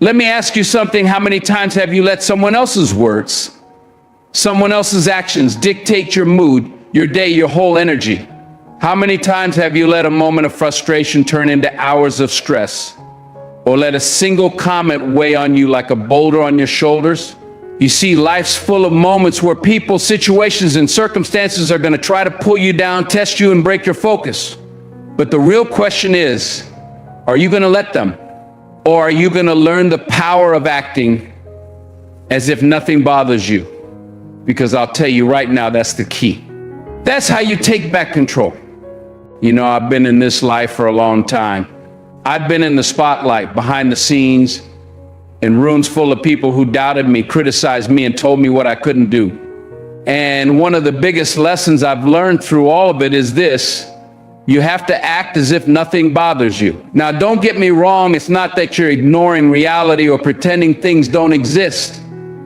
Let me ask you something. How many times have you let someone else's words, someone else's actions dictate your mood, your day, your whole energy? How many times have you let a moment of frustration turn into hours of stress? Or let a single comment weigh on you like a boulder on your shoulders? You see, life's full of moments where people, situations, and circumstances are going to try to pull you down, test you, and break your focus. But the real question is, are you going to let them? Or are you going to learn the power of acting as if nothing bothers you? Because I'll tell you right now, that's the key. That's how you take back control. You know, I've been in this life for a long time. I've been in the spotlight, behind the scenes, in rooms full of people who doubted me, criticized me, and told me what I couldn't do. And one of the biggest lessons I've learned through all of it is this: you have to act as if nothing bothers you. Now, don't get me wrong, it's not that you're ignoring reality or pretending things don't exist.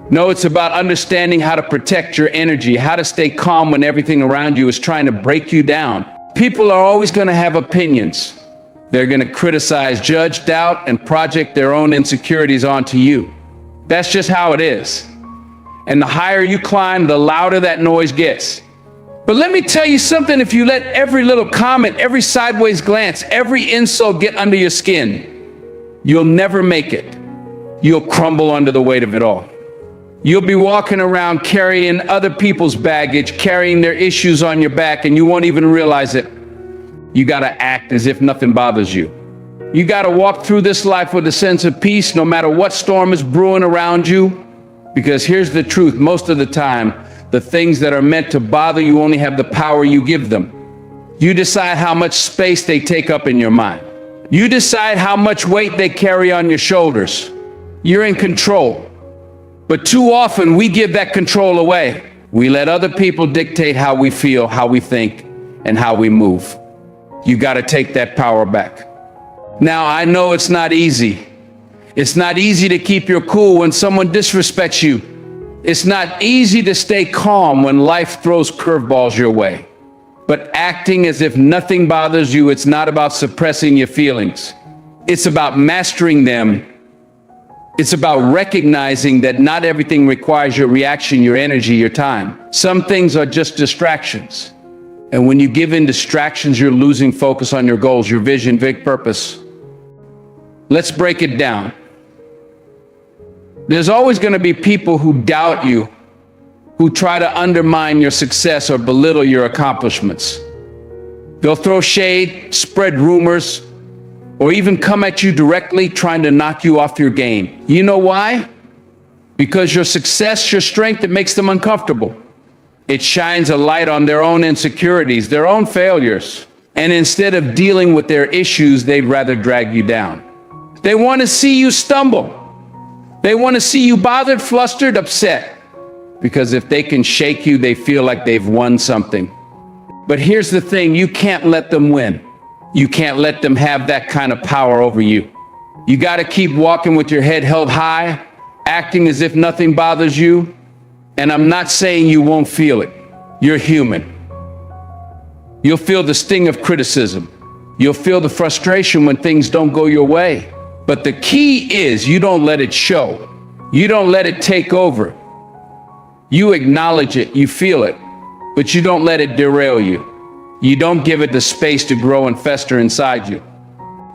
No, it's about understanding how to protect your energy, how to stay calm when everything around you is trying to break you down. People are always going to have opinions. They're going to criticize, judge, doubt, and project their own insecurities onto you. That's just how it is. And the higher you climb, the louder that noise gets. But let me tell you something, if you let every little comment, every sideways glance, every insult get under your skin, you'll never make it. You'll crumble under the weight of it all. You'll be walking around carrying other people's baggage, carrying their issues on your back, and you won't even realize it. You gotta act as if nothing bothers you. You gotta walk through this life with a sense of peace, no matter what storm is brewing around you. Because here's the truth, most of the time, the things that are meant to bother you only have the power you give them. You decide how much space they take up in your mind. You decide how much weight they carry on your shoulders. You're in control. But too often we give that control away. We let other people dictate how we feel, how we think, and how we move. You got to take that power back. Now, I know it's not easy. It's not easy to keep your cool when someone disrespects you. It's not easy to stay calm when life throws curveballs your way. But acting as if nothing bothers you, it's not about suppressing your feelings. It's about mastering them. It's about recognizing that not everything requires your reaction, your energy, your time. Some things are just distractions. And when you give in distractions, you're losing focus on your goals, your vision, big purpose. Let's break it down. There's always going to be people who doubt you, who try to undermine your success or belittle your accomplishments. They'll throw shade, spread rumors, or even come at you directly, trying to knock you off your game. You know why? Because your success, your strength, it makes them uncomfortable. It shines a light on their own insecurities, their own failures. And instead of dealing with their issues, they'd rather drag you down. They want to see you stumble. They want to see you bothered, flustered, upset. Because if they can shake you, they feel like they've won something. But here's the thing, you can't let them win. You can't let them have that kind of power over you. You got to keep walking with your head held high, acting as if nothing bothers you. And I'm not saying you won't feel it. You're human. You'll feel the sting of criticism. You'll feel the frustration when things don't go your way. But the key is you don't let it show. You don't let it take over. You acknowledge it, you feel it, but you don't let it derail you. You don't give it the space to grow and fester inside you.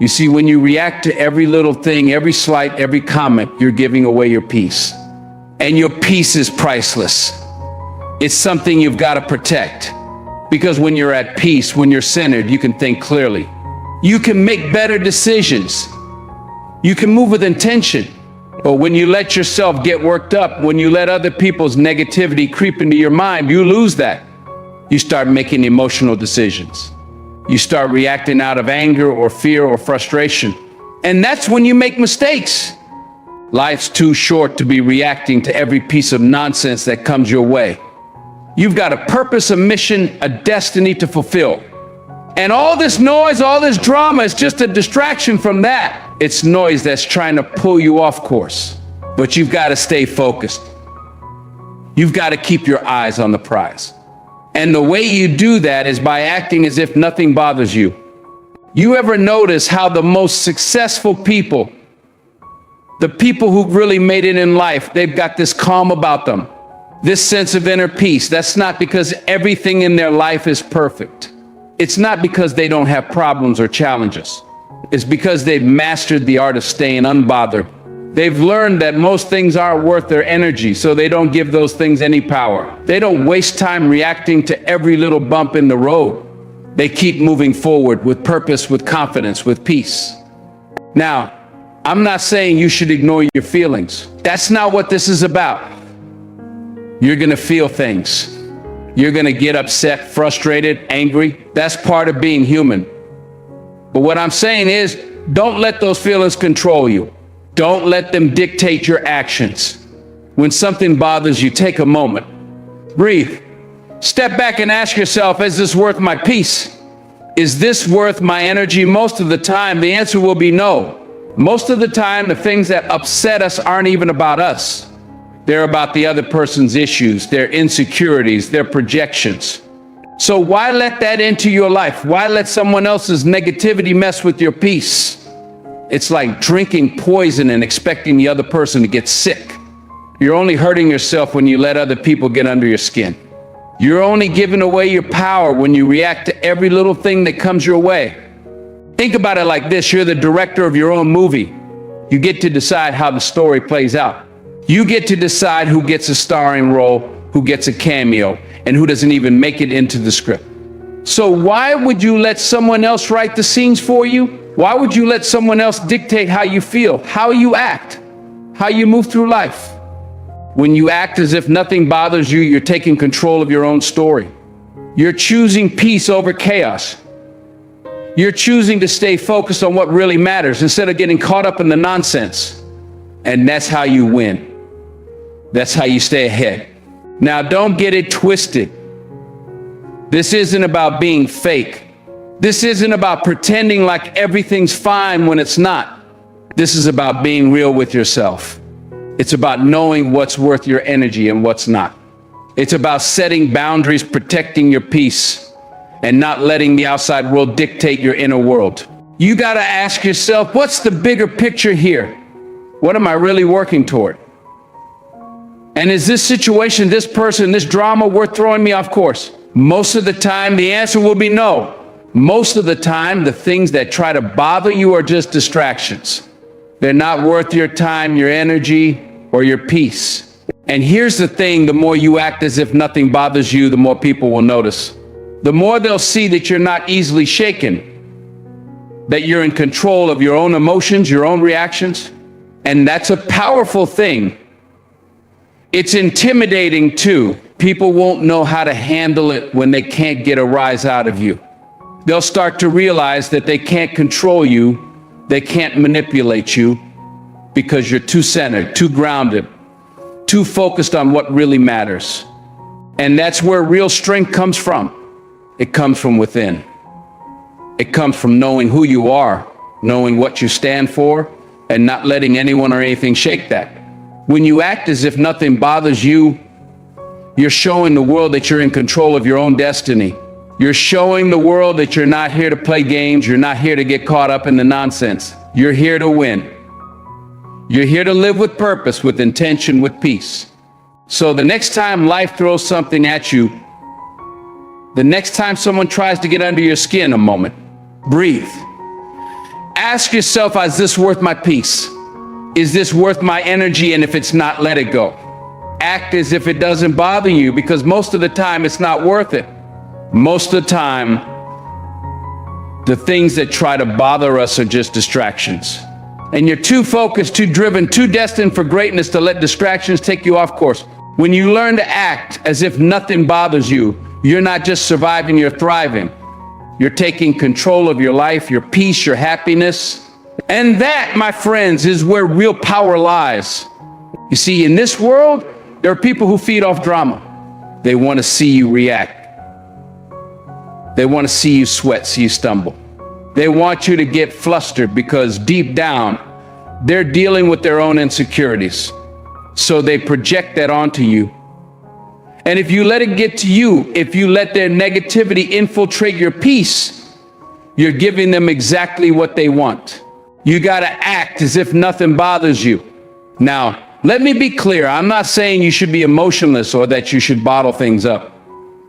You see, when you react to every little thing, every slight, every comment, you're giving away your peace. And your peace is priceless. It's something you've got to protect. Because when you're at peace, when you're centered, you can think clearly. You can make better decisions. You can move with intention. But when you let yourself get worked up, when you let other people's negativity creep into your mind, you lose that. You start making emotional decisions. You start reacting out of anger or fear or frustration. And that's when you make mistakes. Life's too short to be reacting to every piece of nonsense that comes your way. You've got a purpose, a mission, a destiny to fulfill. And all this noise, all this drama is just a distraction from that. It's noise that's trying to pull you off course. But you've got to stay focused. You've got to keep your eyes on the prize. And the way you do that is by acting as if nothing bothers you. You ever notice how the most successful people, The people who've really made it in life, they've got this calm about them, this sense of inner peace. That's not because everything in their life is perfect. It's not because they don't have problems or challenges. It's because they've mastered the art of staying unbothered. They've learned that most things aren't worth their energy, so they don't give those things any power. They don't waste time reacting to every little bump in the road. They keep moving forward with purpose, with confidence, with peace. Now, I'm not saying you should ignore your feelings. That's not what this is about. You're gonna feel things. You're gonna get upset, frustrated, angry. That's part of being human. But what I'm saying is, don't let those feelings control you. Don't let them dictate your actions. When something bothers you, take a moment. Breathe. Step back and ask yourself, is this worth my peace? Is this worth my energy? Most of the time, the answer will be no. Most of the time, the things that upset us aren't even about us. They're about the other person's issues, their insecurities, their projections. So why let that into your life? Why let someone else's negativity mess with your peace? It's like drinking poison and expecting the other person to get sick. You're only hurting yourself when you let other people get under your skin. You're only giving away your power when you react to every little thing that comes your way. Think about it like this. You're the director of your own movie. You get to decide how the story plays out. You get to decide who gets a starring role, who gets a cameo, and who doesn't even make it into the script. So why would you let someone else write the scenes for you? Why would you let someone else dictate how you feel, how you act, how you move through life? When you act as if nothing bothers you, you're taking control of your own story. You're choosing peace over chaos. You're choosing to stay focused on what really matters instead of getting caught up in the nonsense. And that's how you win. That's how you stay ahead. Now, don't get it twisted. This isn't about being fake. This isn't about pretending like everything's fine when it's not. This is about being real with yourself. It's about knowing what's worth your energy and what's not. It's about setting boundaries, protecting your peace, and not letting the outside world dictate your inner world. You gotta ask yourself, what's the bigger picture here? What am I really working toward? And is this situation, this person, this drama worth throwing me off course? Most of the time, the answer will be no. Most of the time, the things that try to bother you are just distractions. They're not worth your time, your energy, or your peace. And here's the thing, the more you act as if nothing bothers you, the more people will notice. The more they'll see that you're not easily shaken, that you're in control of your own emotions, your own reactions. And that's a powerful thing. It's intimidating too. People won't know how to handle it when they can't get a rise out of you. They'll start to realize that they can't control you, they can't manipulate you, because you're too centered, too grounded, too focused on what really matters. And that's where real strength comes from. It comes from within. It comes from knowing who you are, knowing what you stand for, and not letting anyone or anything shake that. When you act as if nothing bothers you, you're showing the world that you're in control of your own destiny. You're showing the world that you're not here to play games. You're not here to get caught up in the nonsense. You're here to win. You're here to live with purpose, with intention, with peace. So the next time life throws something at you, the next time someone tries to get under your skin, a moment, breathe. Ask yourself, is this worth my peace? Is this worth my energy? And if it's not, let it go. Act as if it doesn't bother you, because most of the time it's not worth it. Most of the time, the things that try to bother us are just distractions. And you're too focused, too driven, too destined for greatness to let distractions take you off course. When you learn to act as if nothing bothers you, you're not just surviving, you're thriving. You're taking control of your life, your peace, your happiness. And that, my friends, is where real power lies. You see, in this world, there are people who feed off drama. They want to see you react. They want to see you sweat, see you stumble. They want you to get flustered because deep down, they're dealing with their own insecurities. So they project that onto you. And if you let it get to you, if you let their negativity infiltrate your peace, you're giving them exactly what they want. You got to act as if nothing bothers you. Now, let me be clear. I'm not saying you should be emotionless or that you should bottle things up.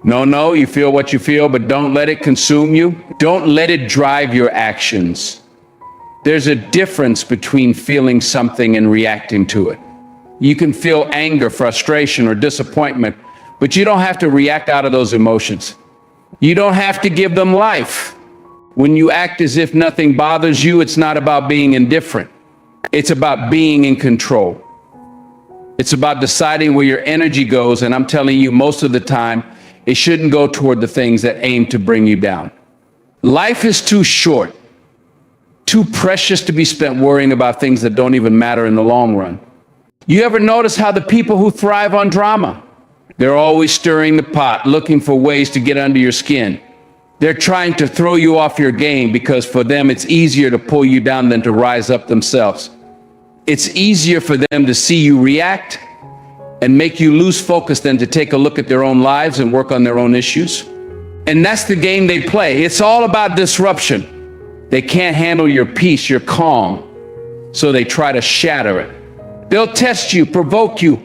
No, you feel what you feel, but don't let it consume you. Don't let it drive your actions. There's a difference between feeling something and reacting to it. You can feel anger, frustration, or disappointment, but you don't have to react out of those emotions. You don't have to give them life. When you act as if nothing bothers you, it's not about being indifferent. It's about being in control. It's about deciding where your energy goes, and I'm telling you, most of the time, it shouldn't go toward the things that aim to bring you down. Life is too short, too precious to be spent worrying about things that don't even matter in the long run. You ever notice how the people who thrive on drama, they're always stirring the pot, looking for ways to get under your skin. They're trying to throw you off your game because for them it's easier to pull you down than to rise up themselves. It's easier for them to see you react and make you lose focus than to take a look at their own lives and work on their own issues. And that's the game they play. It's all about disruption. They can't handle your peace, your calm, so they try to shatter it. They'll test you, provoke you,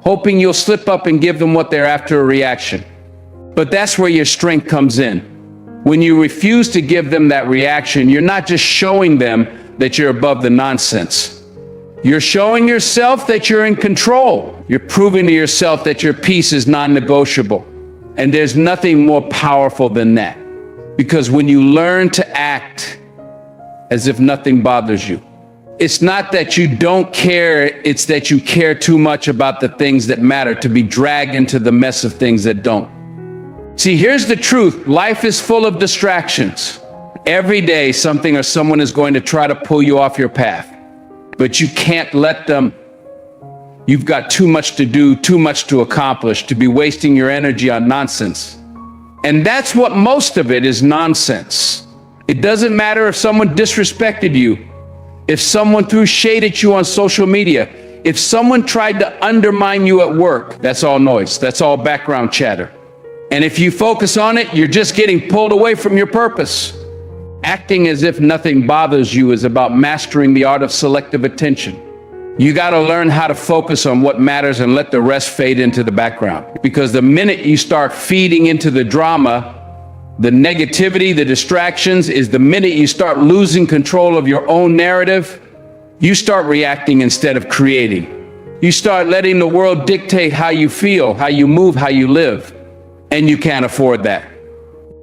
hoping you'll slip up and give them what they're after, a reaction. But that's where your strength comes in. When you refuse to give them that reaction, you're not just showing them that you're above the nonsense. You're showing yourself that you're in control. You're proving to yourself that your peace is non-negotiable. And there's nothing more powerful than that. Because when you learn to act as if nothing bothers you, it's not that you don't care, it's that you care too much about the things that matter to be dragged into the mess of things that don't. See, here's the truth. Life is full of distractions. Every day, something or someone is going to try to pull you off your path. But you can't let them. You've got too much to do, too much to accomplish, to be wasting your energy on nonsense. And that's what most of it is, nonsense. It doesn't matter if someone disrespected you, if someone threw shade at you on social media, if someone tried to undermine you at work. That's all noise. That's all background chatter. And if you focus on it, you're just getting pulled away from your purpose. Acting as if nothing bothers you is about mastering the art of selective attention. You got to learn how to focus on what matters and let the rest fade into the background. Because the minute you start feeding into the drama, the negativity, the distractions, is the minute you start losing control of your own narrative, you start reacting instead of creating. You start letting the world dictate how you feel, how you move, how you live. And you can't afford that.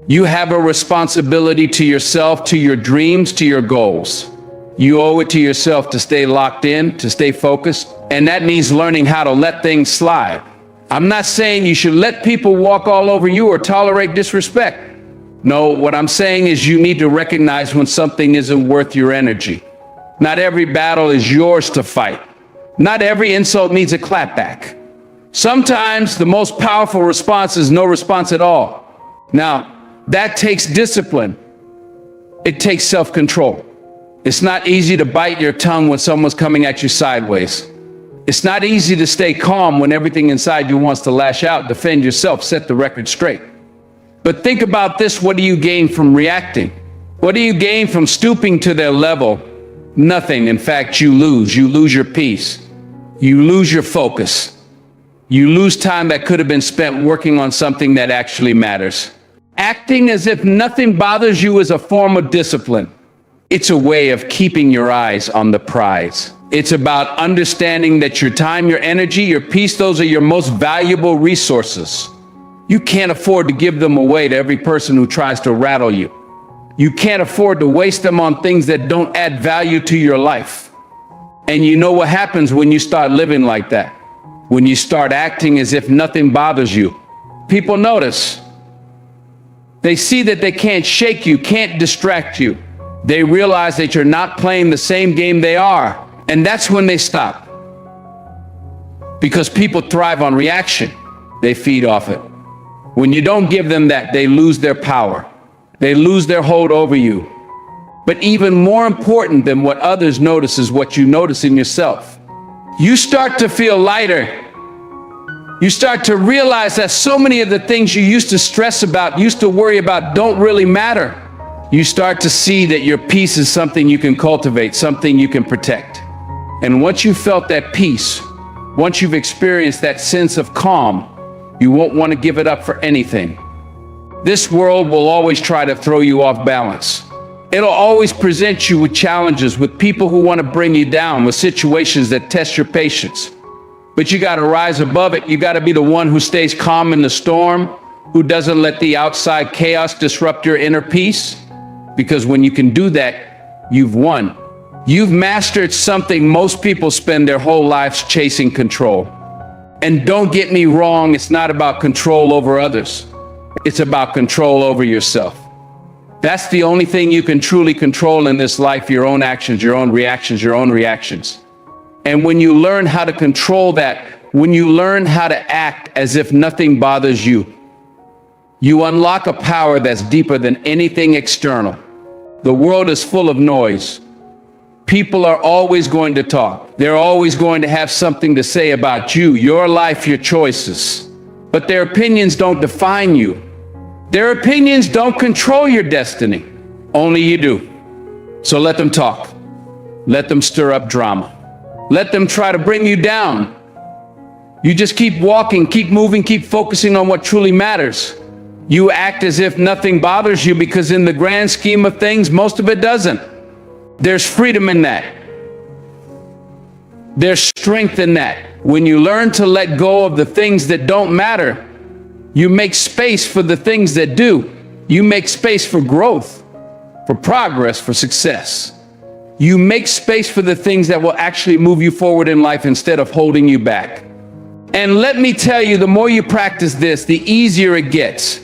You have a responsibility to yourself, to your dreams, to your goals. You owe it to yourself to stay locked in, to stay focused, and that means learning how to let things slide. I'm not saying you should let people walk all over you or tolerate disrespect. No, what I'm saying is you need to recognize when something isn't worth your energy. Not every battle is yours to fight. Not every insult needs a clapback. Sometimes the most powerful response is no response at all. Now, that takes discipline. It takes self-control. It's not easy to bite your tongue when someone's coming at you sideways. It's not easy to stay calm when everything inside you wants to lash out, defend yourself, set the record straight. But think about this. What do you gain from reacting? What do you gain from stooping to their level? Nothing. In fact, you lose. You lose your peace. You lose your focus. You lose time that could have been spent working on something that actually matters. Acting as if nothing bothers you is a form of discipline. It's a way of keeping your eyes on the prize. It's about understanding that your time, your energy, your peace, those are your most valuable resources. You can't afford to give them away to every person who tries to rattle you. You can't afford to waste them on things that don't add value to your life. And you know what happens when you start living like that? When you start acting as if nothing bothers you, people notice. They see that they can't shake you, can't distract you. They realize that you're not playing the same game they are. And that's when they stop. Because people thrive on reaction. They feed off it. When you don't give them that, they lose their power. They lose their hold over you. But even more important than what others notice is what you notice in yourself. You start to feel lighter. You start to realize that so many of the things you used to stress about, used to worry about, don't really matter. You start to see that your peace is something you can cultivate, something you can protect. And once you've felt that peace, once you've experienced that sense of calm, you won't want to give it up for anything. This world will always try to throw you off balance. It'll always present you with challenges, with people who want to bring you down, with situations that test your patience. But you got to rise above it. You got to be the one who stays calm in the storm, who doesn't let the outside chaos disrupt your inner peace. Because when you can do that, you've won. You've mastered something most people spend their whole lives chasing: control. And don't get me wrong, it's not about control over others. It's about control over yourself. That's the only thing you can truly control in this life: your own actions, your own reactions, your own reactions. And when you learn how to control that, when you learn how to act as if nothing bothers you, you unlock a power that's deeper than anything external. The world is full of noise. People are always going to talk. They're always going to have something to say about you, your life, your choices. But their opinions don't define you. Their opinions don't control your destiny. Only you do. So let them talk. Let them stir up drama. Let them try to bring you down. You just keep walking, keep moving, keep focusing on what truly matters. You act as if nothing bothers you, because in the grand scheme of things, most of it doesn't. There's freedom in that. There's strength in that. When you learn to let go of the things that don't matter, you make space for the things that do. You make space for growth, for progress, for success. You make space for the things that will actually move you forward in life instead of holding you back. And let me tell you, the more you practice this, the easier it gets.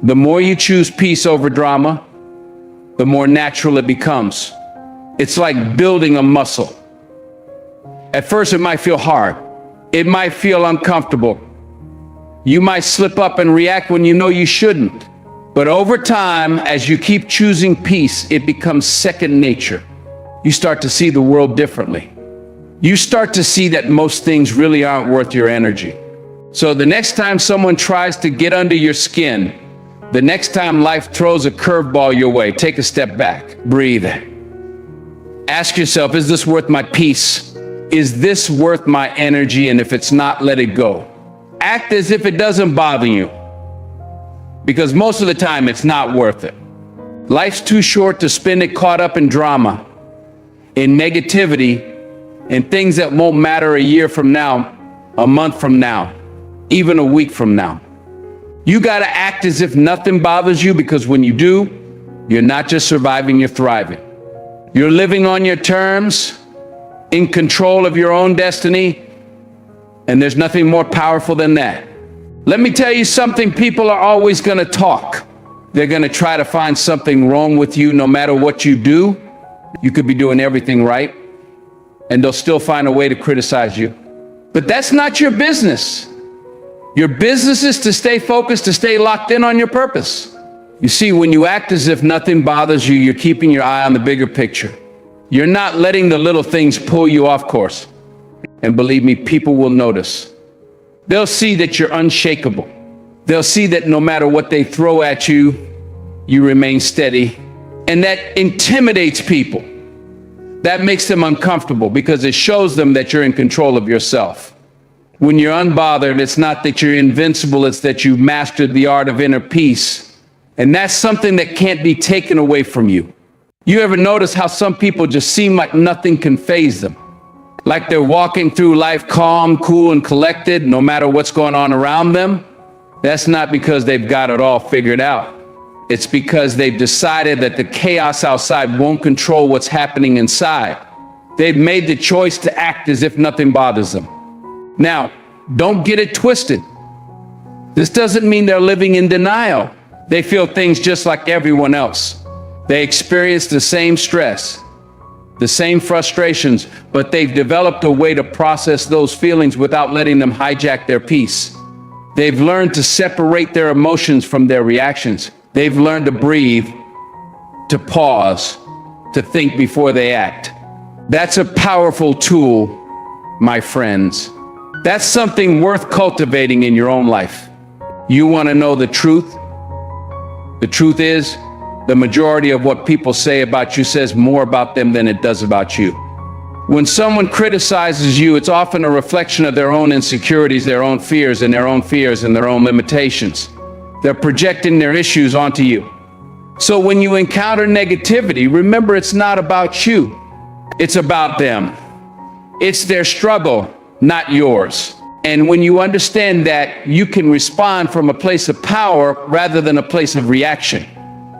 The more you choose peace over drama, the more natural it becomes. It's like building a muscle. At first, it might feel hard. It might feel uncomfortable. You might slip up and react when you know you shouldn't. But over time, as you keep choosing peace, it becomes second nature. You start to see the world differently. You start to see that most things really aren't worth your energy. So the next time someone tries to get under your skin, the next time life throws a curveball your way, take a step back, breathe. Ask yourself, is this worth my peace? Is this worth my energy? And if it's not, let it go. Act as if it doesn't bother you, because most of the time it's not worth it. Life's too short to spend it caught up in drama, in negativity, in things that won't matter a year from now, a month from now, even a week from now. You got to act as if nothing bothers you, because when you do, you're not just surviving, you're thriving. You're living on your terms, in control of your own destiny, and there's nothing more powerful than that. Let me tell you something, people are always going to talk. They're going to try to find something wrong with you no matter what you do. You could be doing everything right, and they'll still find a way to criticize you. But that's not your business. Your business is to stay focused, to stay locked in on your purpose. You see, when you act as if nothing bothers you, you're keeping your eye on the bigger picture. You're not letting the little things pull you off course. And believe me, people will notice. They'll see that you're unshakable. They'll see that no matter what they throw at you, you remain steady. And that intimidates people. That makes them uncomfortable, because it shows them that you're in control of yourself. When you're unbothered, it's not that you're invincible, it's that you've mastered the art of inner peace. And that's something that can't be taken away from you. You ever notice how some people just seem like nothing can faze them? Like they're walking through life calm, cool, and collected, no matter what's going on around them? That's not because they've got it all figured out. It's because they've decided that the chaos outside won't control what's happening inside. They've made the choice to act as if nothing bothers them. Now, don't get it twisted. This doesn't mean they're living in denial. They feel things just like everyone else. They experience the same stress, the same frustrations, but they've developed a way to process those feelings without letting them hijack their peace. They've learned to separate their emotions from their reactions. They've learned to breathe, to pause, to think before they act. That's a powerful tool, my friends. That's something worth cultivating in your own life. You want to know the truth? The truth is, the majority of what people say about you says more about them than it does about you. When someone criticizes you, it's often a reflection of their own insecurities, their own fears, and their own limitations. They're projecting their issues onto you. So when you encounter negativity, remember it's not about you. It's about them. It's their struggle, not yours. And when you understand that, you can respond from a place of power rather than a place of reaction.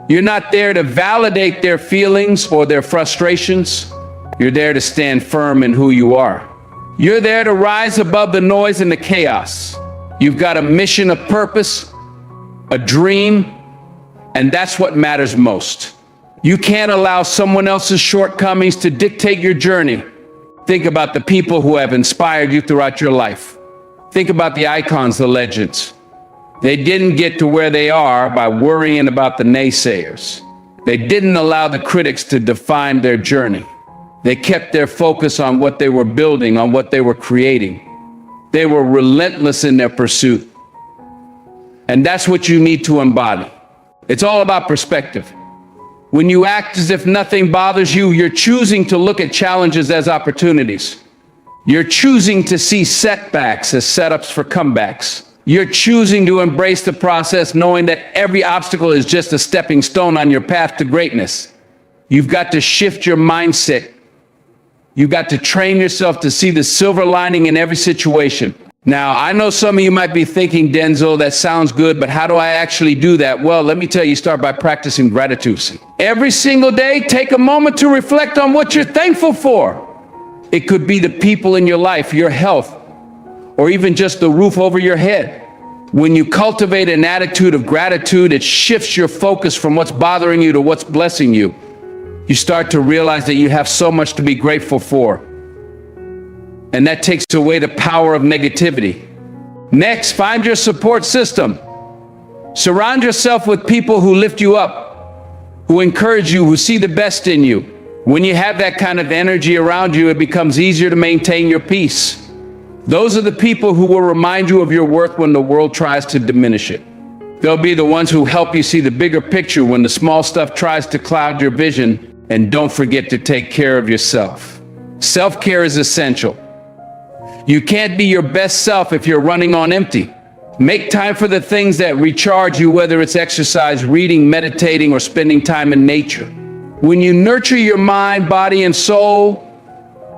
You're not there to validate their feelings or their frustrations. You're there to stand firm in who you are. You're there to rise above the noise and the chaos. You've got a mission, a purpose, a dream, and that's what matters most. You can't allow someone else's shortcomings to dictate your journey. Think about the people who have inspired you throughout your life. Think about the icons, the legends. They didn't get to where they are by worrying about the naysayers. They didn't allow the critics to define their journey. They kept their focus on what they were building, on what they were creating. They were relentless in their pursuit. And that's what you need to embody. It's all about perspective. When you act as if nothing bothers you, you're choosing to look at challenges as opportunities. You're choosing to see setbacks as setups for comebacks. You're choosing to embrace the process, knowing that every obstacle is just a stepping stone on your path to greatness. You've got to shift your mindset. You've got to train yourself to see the silver lining in every situation. Now, I know some of you might be thinking, Denzel, that sounds good, but how do I actually do that? Well, let me tell you, start by practicing gratitude. Every single day, take a moment to reflect on what you're thankful for. It could be the people in your life, your health, or even just the roof over your head. When you cultivate an attitude of gratitude, it shifts your focus from what's bothering you to what's blessing you. You start to realize that you have so much to be grateful for. And that takes away the power of negativity. Next, find your support system. Surround yourself with people who lift you up, who encourage you, who see the best in you. When you have that kind of energy around you, it becomes easier to maintain your peace. Those are the people who will remind you of your worth when the world tries to diminish it. They'll be the ones who help you see the bigger picture when the small stuff tries to cloud your vision. And don't forget to take care of yourself. Self-care is essential. You can't be your best self if you're running on empty. Make time for the things that recharge you, whether it's exercise, reading, meditating, or spending time in nature. When you nurture your mind, body, and soul,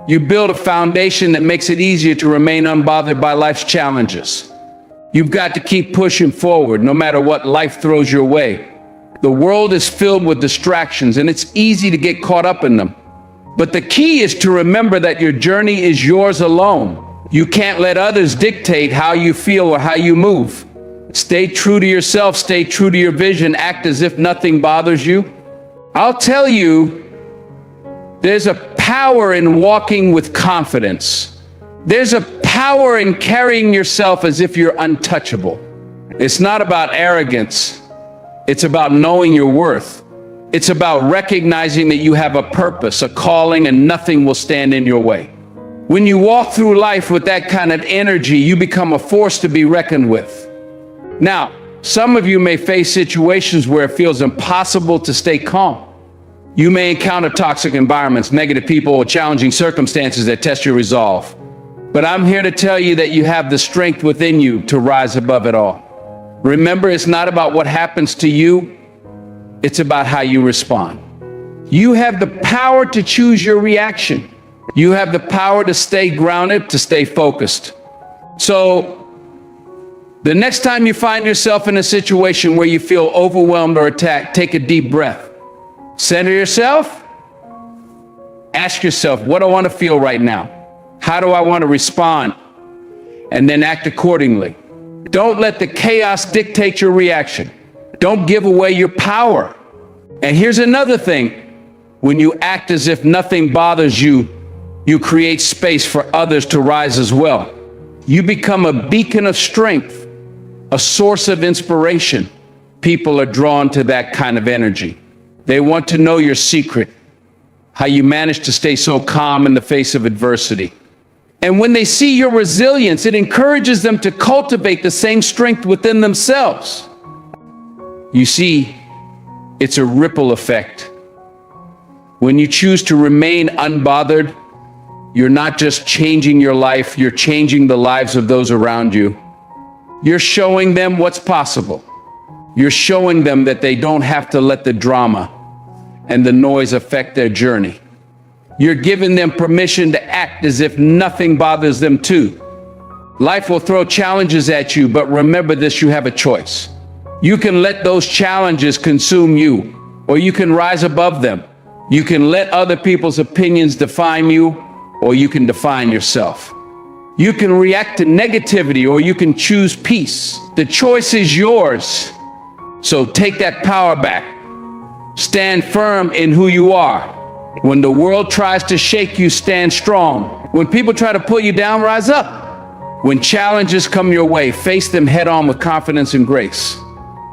you build a foundation that makes it easier to remain unbothered by life's challenges. You've got to keep pushing forward no matter what life throws your way. The world is filled with distractions, and it's easy to get caught up in them. But the key is to remember that your journey is yours alone. You can't let others dictate how you feel or how you move. Stay true to yourself, stay true to your vision, act as if nothing bothers you. I'll tell you, there's a power in walking with confidence. There's a power in carrying yourself as if you're untouchable. It's not about arrogance. It's about knowing your worth. It's about recognizing that you have a purpose, a calling, and nothing will stand in your way. When you walk through life with that kind of energy, you become a force to be reckoned with. Now, some of you may face situations where it feels impossible to stay calm. You may encounter toxic environments, negative people, or challenging circumstances that test your resolve. But I'm here to tell you that you have the strength within you to rise above it all. Remember, it's not about what happens to you, it's about how you respond. You have the power to choose your reaction. You have the power to stay grounded, to stay focused. So, the next time you find yourself in a situation where you feel overwhelmed or attacked, take a deep breath. Center yourself. Ask yourself, what do I want to feel right now? How do I want to respond? And then act accordingly. Don't let the chaos dictate your reaction. Don't give away your power. And here's another thing. When you act as if nothing bothers you, you create space for others to rise as well. You become a beacon of strength, a source of inspiration. People are drawn to that kind of energy. They want to know your secret, how you manage to stay so calm in the face of adversity. And when they see your resilience, it encourages them to cultivate the same strength within themselves. You see, it's a ripple effect. When you choose to remain unbothered, You're not just changing your life, you're changing the lives of those around you. You're showing them what's possible. You're showing them that they don't have to let the drama and the noise affect their journey. You're giving them permission to act as if nothing bothers them too. Life will throw challenges at you, but remember this, you have a choice. You can let those challenges consume you, or you can rise above them. You can let other people's opinions define you, or you can define yourself. You can react to negativity, or you can choose peace. The choice is yours. So take that power back. Stand firm in who you are. When the world tries to shake you, stand strong. When people try to pull you down, rise up. When challenges come your way, face them head on with confidence and grace.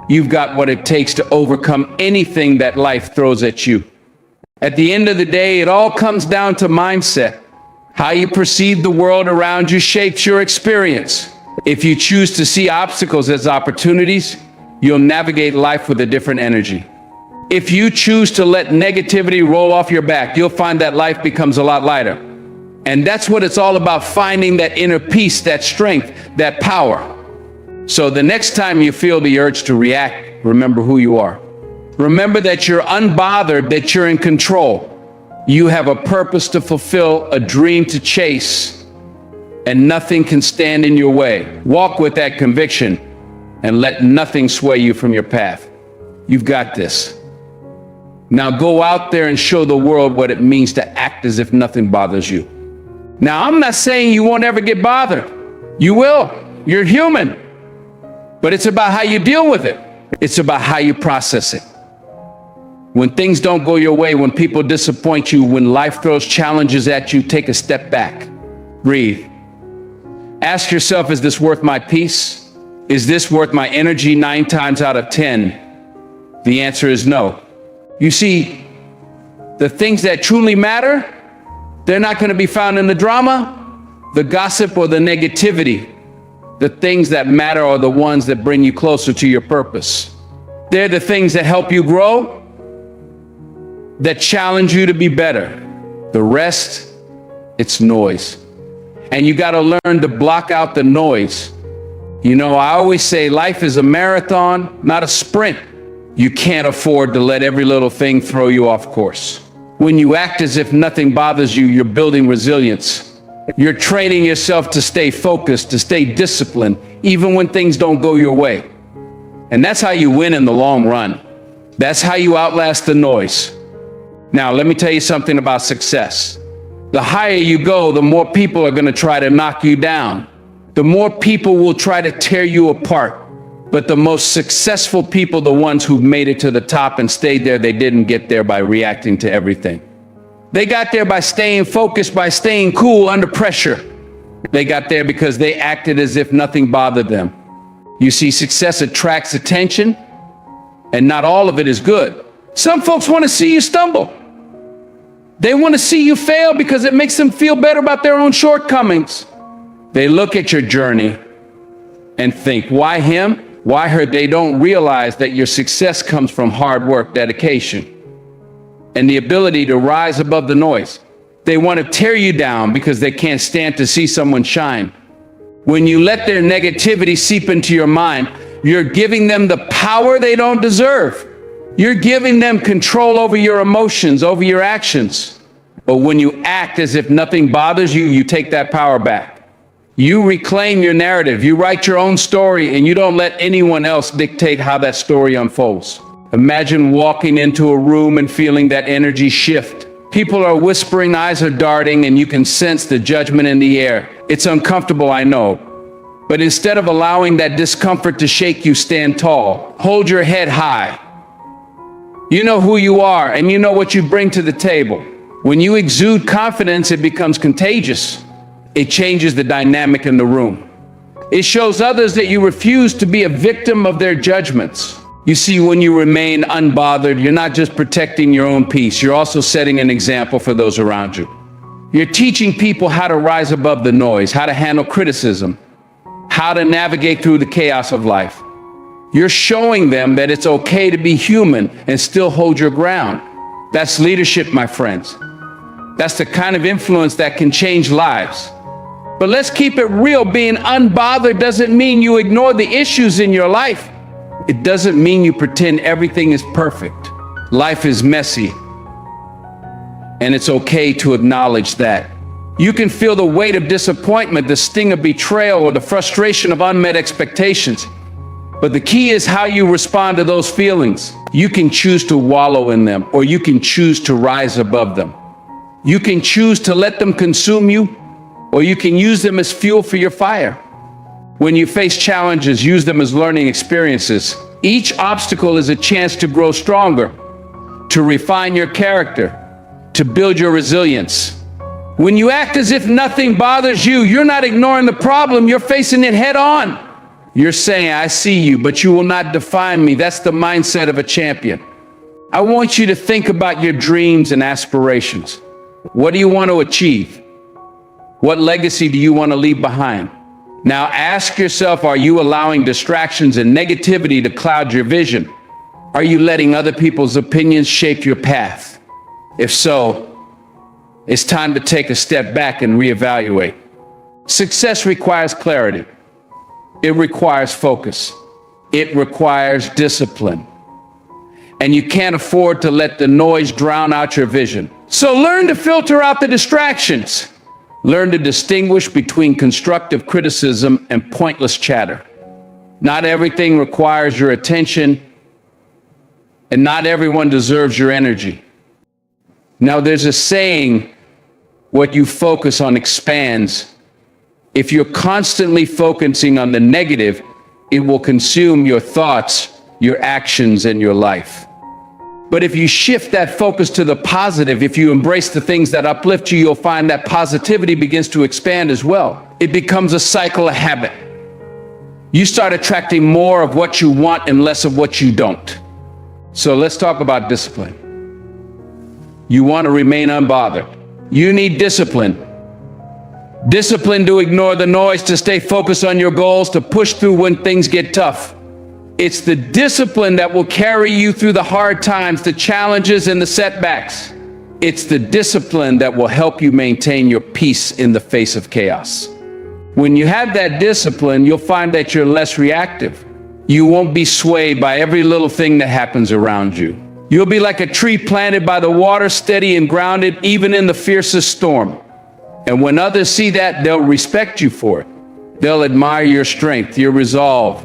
You've got what it takes to overcome anything that life throws at you. At the end of the day, it all comes down to mindset. How you perceive the world around you shapes your experience. If you choose to see obstacles as opportunities, you'll navigate life with a different energy. If you choose to let negativity roll off your back, you'll find that life becomes a lot lighter. And that's what it's all about, finding that inner peace, that strength, that power. So the next time you feel the urge to react, remember who you are. Remember that you're unbothered, that you're in control. You have a purpose to fulfill, a dream to chase, and nothing can stand in your way. Walk with that conviction and let nothing sway you from your path. You've got this. Now go out there and show the world what it means to act as if nothing bothers you. Now, I'm not saying you won't ever get bothered. You will. You're human. But it's about how you deal with it. It's about how you process it. When things don't go your way, when people disappoint you, when life throws challenges at you, take a step back. Breathe. Ask yourself, is this worth my peace? Is this worth my energy? 9 times out of 10, the answer is no. You see, the things that truly matter, they're not going to be found in the drama, the gossip, or the negativity. The things that matter are the ones that bring you closer to your purpose. They're the things that help you grow, that challenge you to be better. The rest, it's noise. And you got to learn to block out the noise. You know, I always say life is a marathon, not a sprint. You can't afford to let every little thing throw you off course. When you act as if nothing bothers you, you're building resilience. You're training yourself to stay focused, to stay disciplined, even when things don't go your way. And that's how you win in the long run. That's how you outlast the noise. Now, let me tell you something about success. The higher you go, the more people are going to try to knock you down. The more people will try to tear you apart. But the most successful people, the ones who've made it to the top and stayed there, they didn't get there by reacting to everything. They got there by staying focused, by staying cool under pressure. They got there because they acted as if nothing bothered them. You see, success attracts attention, and not all of it is good. Some folks want to see you stumble. They want to see you fail because it makes them feel better about their own shortcomings. They look at your journey and think, why him? Why her? They don't realize that your success comes from hard work, dedication, and the ability to rise above the noise. They want to tear you down because they can't stand to see someone shine. When you let their negativity seep into your mind, you're giving them the power they don't deserve. You're giving them control over your emotions, over your actions. But when you act as if nothing bothers you, you take that power back. You reclaim your narrative, you write your own story, and you don't let anyone else dictate how that story unfolds. Imagine walking into a room and feeling that energy shift. People are whispering, eyes are darting, and you can sense the judgment in the air. It's uncomfortable, I know. But instead of allowing that discomfort to shake you, stand tall. Hold your head high. You know who you are, and you know what you bring to the table. When you exude confidence, it becomes contagious. It changes the dynamic in the room. It shows others that you refuse to be a victim of their judgments. You see, when you remain unbothered, you're not just protecting your own peace, you're also setting an example for those around you. You're teaching people how to rise above the noise, how to handle criticism, how to navigate through the chaos of life. You're showing them that it's okay to be human and still hold your ground. That's leadership, my friends. That's the kind of influence that can change lives. But let's keep it real. Being unbothered doesn't mean you ignore the issues in your life. It doesn't mean you pretend everything is perfect. Life is messy, and it's okay to acknowledge that. You can feel the weight of disappointment, the sting of betrayal, or the frustration of unmet expectations. But the key is how you respond to those feelings. You can choose to wallow in them, or you can choose to rise above them. You can choose to let them consume you, or you can use them as fuel for your fire. When you face challenges, use them as learning experiences. Each obstacle is a chance to grow stronger, to refine your character, to build your resilience. When you act as if nothing bothers you, you're not ignoring the problem, you're facing it head on. You're saying, I see you, but you will not define me. That's the mindset of a champion. I want you to think about your dreams and aspirations. What do you want to achieve? What legacy do you want to leave behind? Now ask yourself, are you allowing distractions and negativity to cloud your vision? Are you letting other people's opinions shape your path? If so, it's time to take a step back and reevaluate. Success requires clarity. It requires focus. It requires discipline. And you can't afford to let the noise drown out your vision. So learn to filter out the distractions. Learn to distinguish between constructive criticism and pointless chatter. Not everything requires your attention, and not everyone deserves your energy. Now, there's a saying, what you focus on expands. If you're constantly focusing on the negative, it will consume your thoughts, your actions, and your life. But if you shift that focus to the positive, if you embrace the things that uplift you, you'll find that positivity begins to expand as well. It becomes a cycle, a habit. You start attracting more of what you want and less of what you don't. So let's talk about discipline. You want to remain unbothered. You need discipline. Discipline to ignore the noise, to stay focused on your goals, to push through when things get tough. It's the discipline that will carry you through the hard times, the challenges, and the setbacks. It's the discipline that will help you maintain your peace in the face of chaos. When you have that discipline, you'll find that you're less reactive. You won't be swayed by every little thing that happens around you. You'll be like a tree planted by the water, steady and grounded, even in the fiercest storm. And when others see that, they'll respect you for it. They'll admire your strength, your resolve,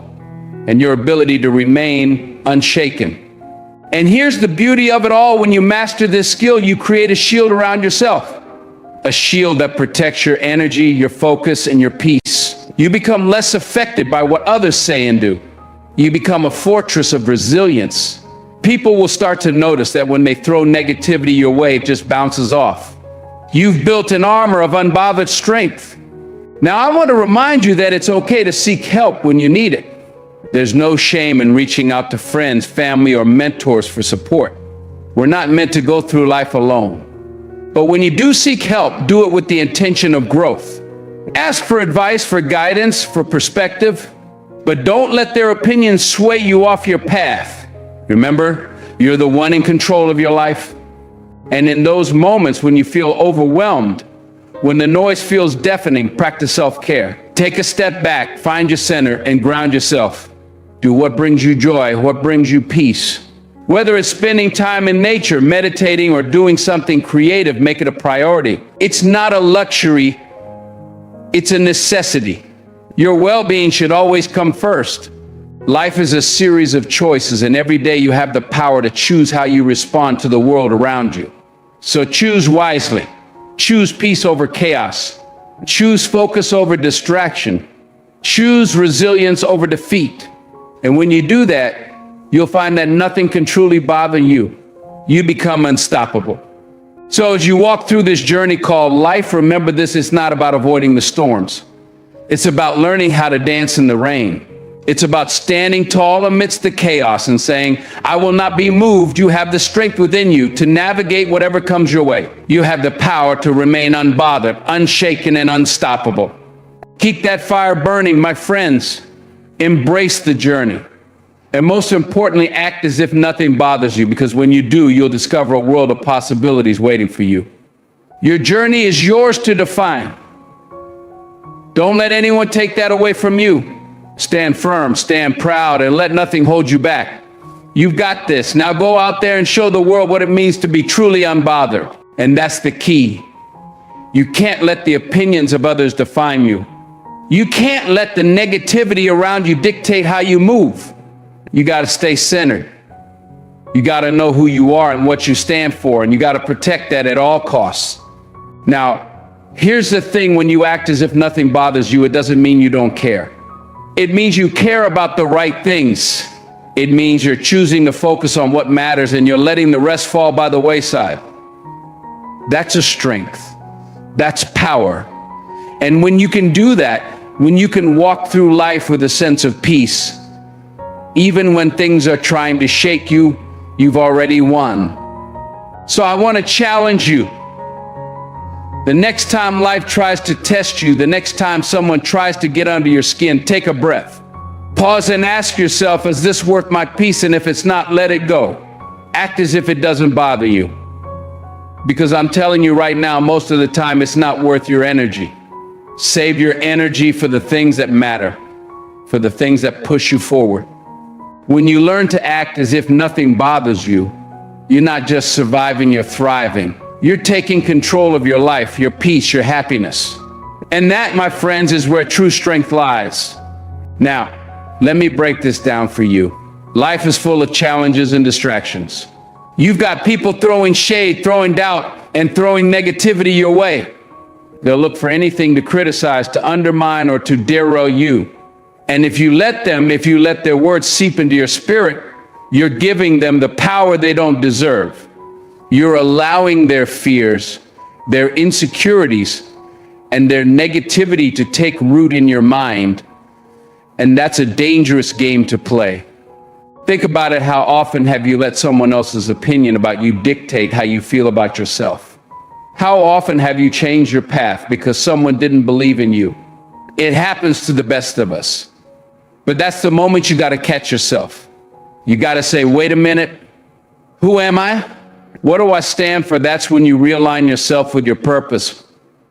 and your ability to remain unshaken. And here's the beauty of it all. When you master this skill, you create a shield around yourself. A shield that protects your energy, your focus, and your peace. You become less affected by what others say and do. You become a fortress of resilience. People will start to notice that when they throw negativity your way, it just bounces off. You've built an armor of unbothered strength. Now, I want to remind you that it's okay to seek help when you need it. There's no shame in reaching out to friends, family, or mentors for support. We're not meant to go through life alone. But when you do seek help, do it with the intention of growth. Ask for advice, for guidance, for perspective, but don't let their opinions sway you off your path. Remember, you're the one in control of your life. And in those moments when you feel overwhelmed, when the noise feels deafening, practice self-care. Take a step back, find your center, and ground yourself. Do what brings you joy, what brings you peace. Whether it's spending time in nature, meditating, or doing something creative, make it a priority. It's not a luxury, it's a necessity. Your well-being should always come first. Life is a series of choices, and every day you have the power to choose how you respond to the world around you. So choose wisely. Choose peace over chaos. Choose focus over distraction. Choose resilience over defeat. And when you do that, you'll find that nothing can truly bother you. You become unstoppable. So as you walk through this journey called life, remember this: it's not about avoiding the storms. It's about learning how to dance in the rain. It's about standing tall amidst the chaos and saying, I will not be moved. You have the strength within you to navigate whatever comes your way. You have the power to remain unbothered, unshaken, and unstoppable. Keep that fire burning, my friends. Embrace the journey. And most importantly, act as if nothing bothers you, because when you do, you'll discover a world of possibilities waiting for you. Your journey is yours to define. Don't let anyone take that away from you. Stand firm, stand proud, and let nothing hold you back. You've got this. Now go out there and show the world what it means to be truly unbothered. And that's the key. You can't let the opinions of others define you. You can't let the negativity around you dictate how you move. You got to stay centered. You got to know who you are and what you stand for, and you got to protect that at all costs. Now, here's the thing: when you act as if nothing bothers you, it doesn't mean you don't care. It means you care about the right things. It means you're choosing to focus on what matters and you're letting the rest fall by the wayside. That's a strength. That's power. And when you can do that, when you can walk through life with a sense of peace, even when things are trying to shake you, you've already won. So I want to challenge you. The next time life tries to test you, the next time someone tries to get under your skin, take a breath. Pause and ask yourself, is this worth my peace? And if it's not, let it go. Act as if it doesn't bother you. Because I'm telling you right now, most of the time it's not worth your energy. Save your energy for the things that matter, for the things that push you forward. When you learn to act as if nothing bothers you, you're not just surviving, you're thriving. You're taking control of your life, your peace, your happiness. And that, my friends, is where true strength lies. Now, let me break this down for you. Life is full of challenges and distractions. You've got people throwing shade, throwing doubt, and throwing negativity your way. They'll look for anything to criticize, to undermine, or to derail you. And if you let their words seep into your spirit, you're giving them the power they don't deserve. You're allowing their fears, their insecurities, and their negativity to take root in your mind. And that's a dangerous game to play. Think about it. How often have you let someone else's opinion about you dictate how you feel about yourself? How often have you changed your path because someone didn't believe in you? It happens to the best of us. But that's the moment you got to catch yourself. You got to say, wait a minute, who am I? What do I stand for? That's when you realign yourself with your purpose,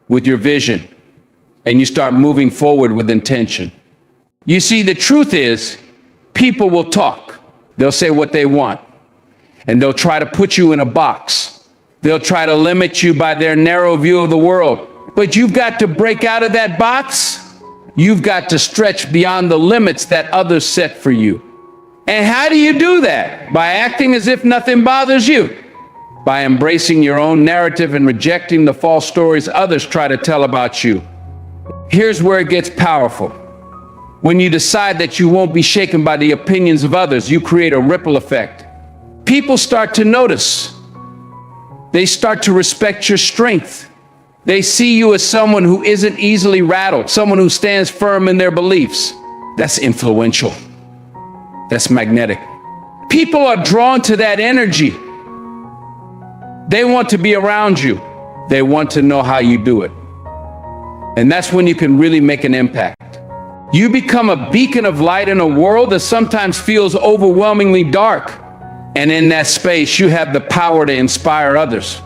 with your vision, and you start moving forward with intention. You see, the truth is, people will talk. They'll say what they want, and they'll try to put you in a box. They'll try to limit you by their narrow view of the world. But you've got to break out of that box. You've got to stretch beyond the limits that others set for you. And how do you do that? By acting as if nothing bothers you. By embracing your own narrative and rejecting the false stories others try to tell about you. Here's where it gets powerful. When you decide that you won't be shaken by the opinions of others, you create a ripple effect. People start to notice. They start to respect your strength. They see you as someone who isn't easily rattled, someone who stands firm in their beliefs. That's influential. That's magnetic. People are drawn to that energy. They want to be around you. They want to know how you do it. And that's when you can really make an impact. You become a beacon of light in a world that sometimes feels overwhelmingly dark. And in that space, you have the power to inspire others.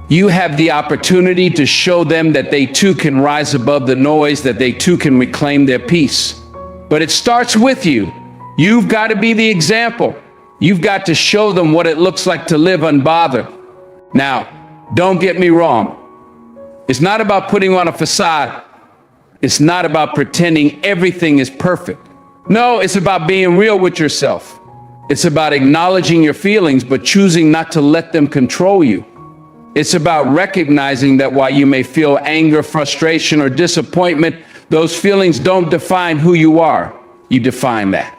You have the opportunity to show them that they too can rise above the noise, that they too can reclaim their peace. But it starts with you. You've got to be the example. You've got to show them what it looks like to live unbothered. Now, don't get me wrong. It's not about putting on a facade. It's not about pretending everything is perfect. No, it's about being real with yourself. It's about acknowledging your feelings, but choosing not to let them control you. It's about recognizing that while you may feel anger, frustration, or disappointment, those feelings don't define who you are. You define that.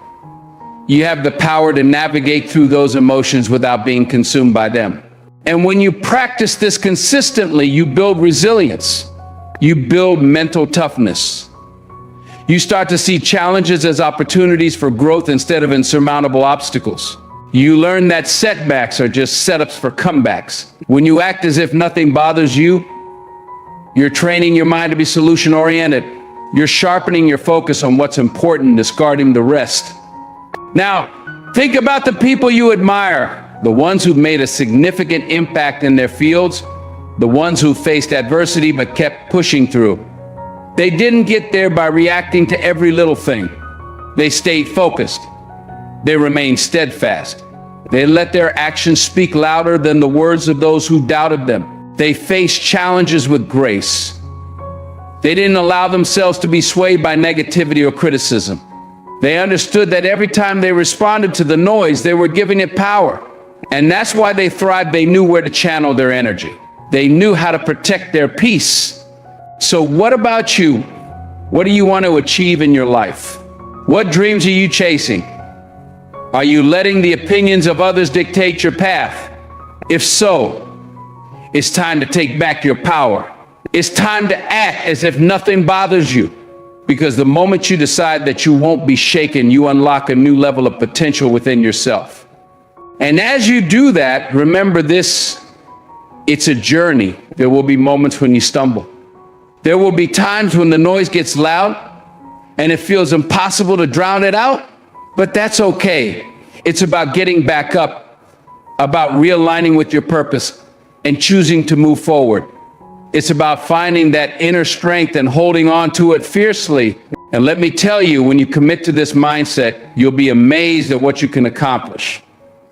You have the power to navigate through those emotions without being consumed by them. And when you practice this consistently, you build resilience. You build mental toughness. You start to see challenges as opportunities for growth instead of insurmountable obstacles. You learn that setbacks are just setups for comebacks. When you act as if nothing bothers you, you're training your mind to be solution-oriented. You're sharpening your focus on what's important, discarding the rest. Now, think about the people you admire, the ones who've made a significant impact in their fields. the ones who faced adversity but kept pushing through. They didn't get there by reacting to every little thing. They stayed focused. They remained steadfast. They let their actions speak louder than the words of those who doubted them. They faced challenges with grace. They didn't allow themselves to be swayed by negativity or criticism. They understood that every time they responded to the noise, they were giving it power. And that's why they thrived. They knew where to channel their energy. They knew how to protect their peace. So what about you? What do you want to achieve in your life? What dreams are you chasing? Are you letting the opinions of others dictate your path? If so, it's time to take back your power. It's time to act as if nothing bothers you. Because the moment you decide that you won't be shaken, you unlock a new level of potential within yourself. And as you do that, remember this, it's a journey. There will be moments when you stumble. There will be times when the noise gets loud and it feels impossible to drown it out, but that's okay. It's about getting back up, about realigning with your purpose and choosing to move forward. It's about finding that inner strength and holding on to it fiercely. And let me tell you, when you commit to this mindset, you'll be amazed at what you can accomplish.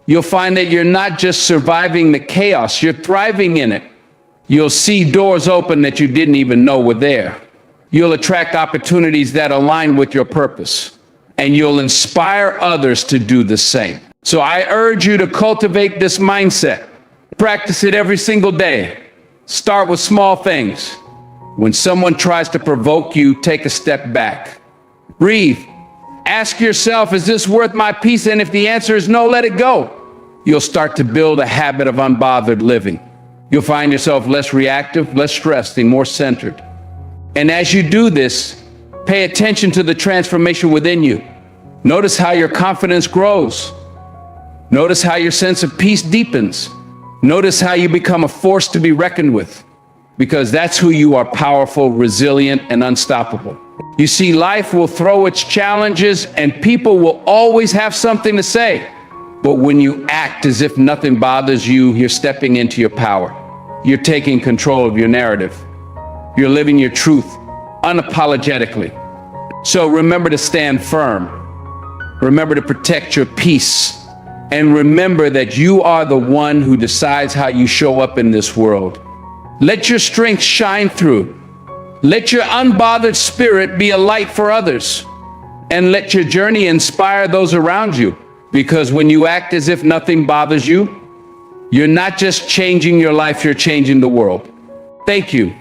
You'll find that you're not just surviving the chaos, you're thriving in it. You'll see doors open that you didn't even know were there. You'll attract opportunities that align with your purpose, and you'll inspire others to do the same. So I urge you to cultivate this mindset. Practice it every single day. Start with small things. When someone tries to provoke you, take a step back. Breathe. Ask yourself, is this worth my peace? And if the answer is no, let it go. You'll start to build a habit of unbothered living. You'll find yourself less reactive, less stressed, and more centered. And as you do this, pay attention to the transformation within you. Notice how your confidence grows. Notice how your sense of peace deepens. Notice how you become a force to be reckoned with, because that's who you are: powerful, resilient, and unstoppable. You see, life will throw its challenges and people will always have something to say. But when you act as if nothing bothers you, you're stepping into your power. You're taking control of your narrative. You're living your truth unapologetically. So remember to stand firm. Remember to protect your peace. And remember that you are the one who decides how you show up in this world. Let your strength shine through. Let your unbothered spirit be a light for others. And let your journey inspire those around you. Because when you act as if nothing bothers you, you're not just changing your life, you're changing the world. Thank you.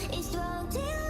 It's strong till